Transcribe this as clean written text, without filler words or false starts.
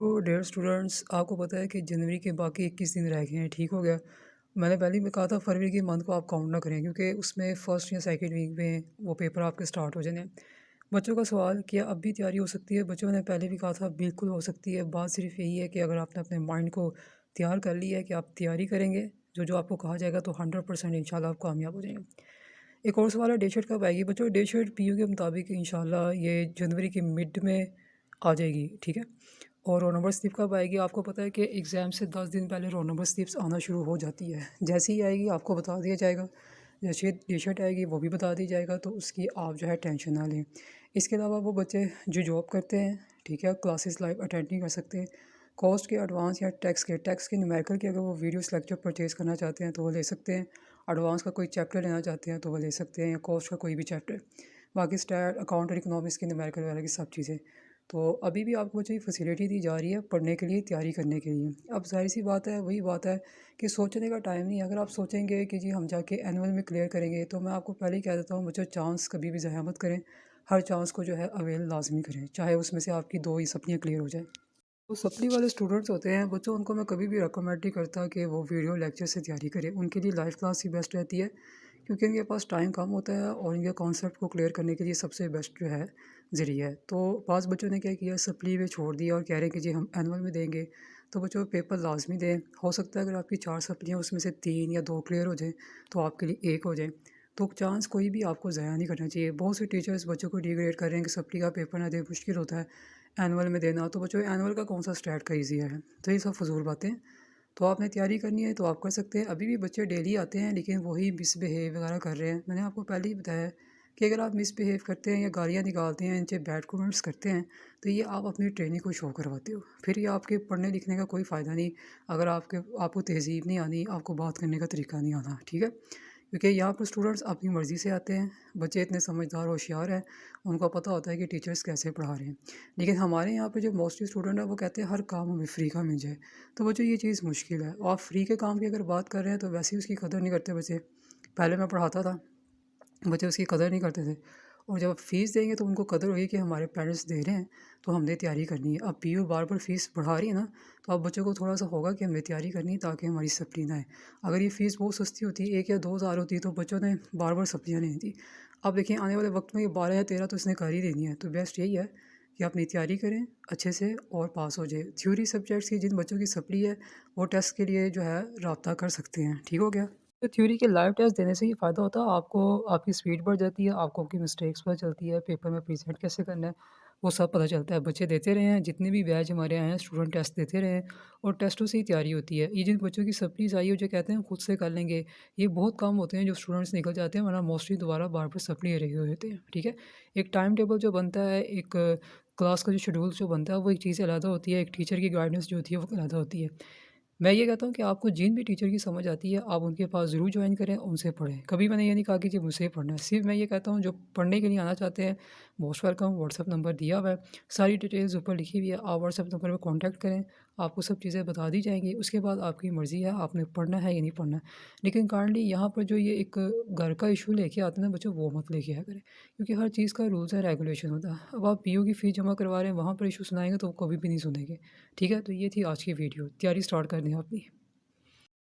तो dear students, आपको पता है कि जनवरी के बाकी 21 दिन रह गए हैं। ठीक हो गया। मैंने पहले ही में कहा था फरवरी के मंथ को आप काउंट ना करें, क्योंकि उसमें फर्स्ट या सेकंड वीक में वो पेपर आपके स्टार्ट हो जाने हैं। बच्चों का सवाल क्या अब भी तैयारी हो सकती है? बच्चों ने पहले भी कहा था बिल्कुल हो सकती है। बात सिर्फ यही है कि अगर आपने अपने माइंड को तैयार कर लिया है कि आप तैयारी करेंगे, जो जो आपको कहा जाएगा, तो 100% इंशाल्लाह आप कामयाब हो जाएंगे। एक और सवाल है, डे शर्ट कब आएगी? बच्चों, डे शर्ट पीयू के मुताबिक इंशाल्लाह ये जनवरी के मिड में आ जाएगी। ठीक है। और रोल नंबर स्लिप कब आएगी? आपको पता है कि एग्ज़ाम से 10 दिन पहले रोल नंबर स्लिप्स आना शुरू हो जाती है। जैसे ही आएगी आपको बता दिया जाएगा। जैसे टी शर्ट आएगी वो भी बता दी जाएगा, तो उसकी आप जो है टेंशन ना लें। इसके अलावा वो बच्चे जो जॉब करते हैं, ठीक है, क्लासेस लाइव अटेंड नहीं कर सकते, कॉस्ट के एडवांस या टैक्स के न्यूमेरिकल के अगर वो वीडियोस लेक्चर परचेज़ करना चाहते हैं तो वो ले सकते हैं। एडवांस का कोई चैप्टर लेना चाहते हैं तो वो ले सकते हैं, या कॉस्ट का कोई भी चैप्टर। बाकी स्टैट, अकाउंट और इकोनॉमिक्स की न्यूमेरिकल वगैरह की सब चीज़ें। तो अभी भी आपको जो फैसिलिटी दी जा रही है पढ़ने के लिए, तैयारी करने के लिए। अब ज़ाहिर सी बात है, वही बात है कि सोचने का टाइम नहीं है। अगर आप सोचेंगे कि जी हम जाके एनुअल में क्लियर करेंगे, तो मैं आपको पहले ही कह देता हूँ बच्चों, चांस कभी भी ज़ाया मत करें। हर चांस को जो है अवेल लाजमी करें, चाहे उसमें से आपकी दो ही सप्लियाँ क्लियर हो जाए। तो सप्ली वाले स्टूडेंट्स होते हैं बच्चों, उनको मैं कभी भी रिकमेंड नहीं करता कि वो वीडियो लेक्चर से तैयारी करें। उनके लिए लाइव क्लास ही बेस्ट रहती है, क्योंकि इनके पास टाइम कम होता है और इनके कॉन्सेप्ट को क्लियर करने के लिए सबसे बेस्ट जो है ज़रिया है। तो पास बच्चों ने क्या किया, सप्ली में छोड़ दिया और कह रहे हैं कि जी हम एनुअल में देंगे। तो बच्चों, पेपर लाजमी दें। हो सकता है अगर आपकी 4 सप्लियाँ उसमें से 3 या 2 क्लियर हो जाएँ तो आपके लिए 1 हो जाए। तो चांस कोई भी आपको ज़ाया नहीं करना चाहिए। बहुत से टीचर्स बच्चों को डिग्रेड कर रहे हैं कि सप्ली का पेपर ना दें, मुश्किल होता है एनुअल में देना। तो बच्चों, एनुअल का कौन सा स्टैट का ईजी है? तो ये सब फजूल बातें। तो आपने तैयारी करनी है तो आप कर सकते हैं। अभी भी बच्चे डेली आते हैं लेकिन वही मिसबिहेव वगैरह कर रहे हैं। मैंने आपको पहले ही बताया कि अगर आप मिसबिहेव करते हैं या गालियाँ निकालते हैं, इनसे बैड कमेंट्स करते हैं, तो ये आप अपनी ट्रेनिंग को शो करवाते हो। फिर ये आपके पढ़ने लिखने का कोई फ़ायदा नहीं, अगर आपको तहज़ीब नहीं आनी, आपको बात करने का तरीका नहीं आना। ठीक है। क्योंकि यहाँ पर स्टूडेंट्स अपनी मर्ज़ी से आते हैं। बच्चे इतने समझदार होशियार हैं, उनको पता होता है कि टीचर्स कैसे पढ़ा रहे हैं। लेकिन हमारे यहाँ पे जो मोस्टली स्टूडेंट है वो कहते हैं हर काम हमें फ्री का मिल जाए। तो बच्चों, ये चीज़ मुश्किल है। और आप फ्री के काम की अगर बात कर रहे हैं तो वैसे ही उसकी कदर नहीं करते बच्चे। पहले मैं पढ़ाता था, बच्चे उसकी कदर नहीं करते थे। और जब आप फ़ीस देंगे तो उनको कदर होगी कि हमारे पेरेंट्स दे रहे हैं, तो हमने तैयारी करनी है। अब पीयू बार बार फ़ीस बढ़ा रही है ना, तो अब बच्चों को थोड़ा सा होगा कि हमें तैयारी करनी है ताकि हमारी सप्ली ना आए। अगर ये फ़ीस बहुत सस्ती होती, 1 या 2 हज़ार होती, तो बच्चों ने बार बार सप्लियाँ नहीं दी। अब देखिए आने वाले वक्त में ये 12 या 13 तो इसने कर ही देनी है। तो बेस्ट यही है कि अपनी तैयारी करें अच्छे से और पास हो जाए। थ्योरी सब्जेक्ट्स की जिन बच्चों की सप्ली है, वो टेस्ट के लिए जो है रब्ता कर सकते हैं। ठीक हो गया। तो थ्योरी के लाइव टेस्ट देने से ये फ़ायदा होता है आपको, आपकी स्पीड बढ़ जाती है, आपको आपकी मिस्टेक्स पता चलती है, पेपर में प्रेज़ेंट कैसे करना है, वो सब पता चलता है। बच्चे देते रहे हैं, जितने भी बैच हमारे आए हैं, स्टूडेंट टेस्ट देते रहे हैं और टेस्टों से ही तैयारी होती है। ये जिन बच्चों की सप्लीज़ आई है, जो कहते हैं खुद से कर लेंगे, ये बहुत कम होते हैं जो स्टूडेंट्स निकल जाते हैं, वरना मोस्टली दोबारा बार-बार सप्ली रहे हुए होते हैं। ठीक है? एक टाइम टेबल जो बनता है, एक क्लास का जो शेड्यूल जो बनता है, वो एक चीज़ अलग होती है, एक टीचर की गाइडेंस जो होती है, वो अलग होती है। मैं ये कहता हूँ कि आपको जिन भी टीचर की समझ आती है, आप उनके पास ज़रूर जॉइन करें, उनसे पढ़ें। कभी मैंने ये नहीं कहा कि जी मुझसे ही पढ़ना है। सिर्फ़ मैं ये कहता हूँ जो पढ़ने के लिए आना चाहते हैं, मोस्ट वेलकम। व्हाट्सएप नंबर दिया हुआ है, सारी डिटेल्स ऊपर लिखी हुई है। आप व्हाट्सएप नंबर पे कॉन्टैक्ट करें, आपको सब चीज़ें बता दी जाएँगी। उसके बाद आपकी मर्ज़ी है, आपने पढ़ना है या नहीं पढ़ना है। लेकिन काइंडली यहाँ पर जो ये एक घर का इश्यू लेके आते हैं ना बच्चों, वो मत लेके आया करें, क्योंकि हर चीज़ का रूल्स एंड रेगुलेशन होता है। अब आप पीयू की फ़ीस जमा करवा रहे हैं, वहाँ पर इश्यू सुनाएँगे तो वो कभी भी नहीं सुनेंगे। ठीक है? तो ये थी आज की वीडियो। तैयारी स्टार्ट कर दें अपनी।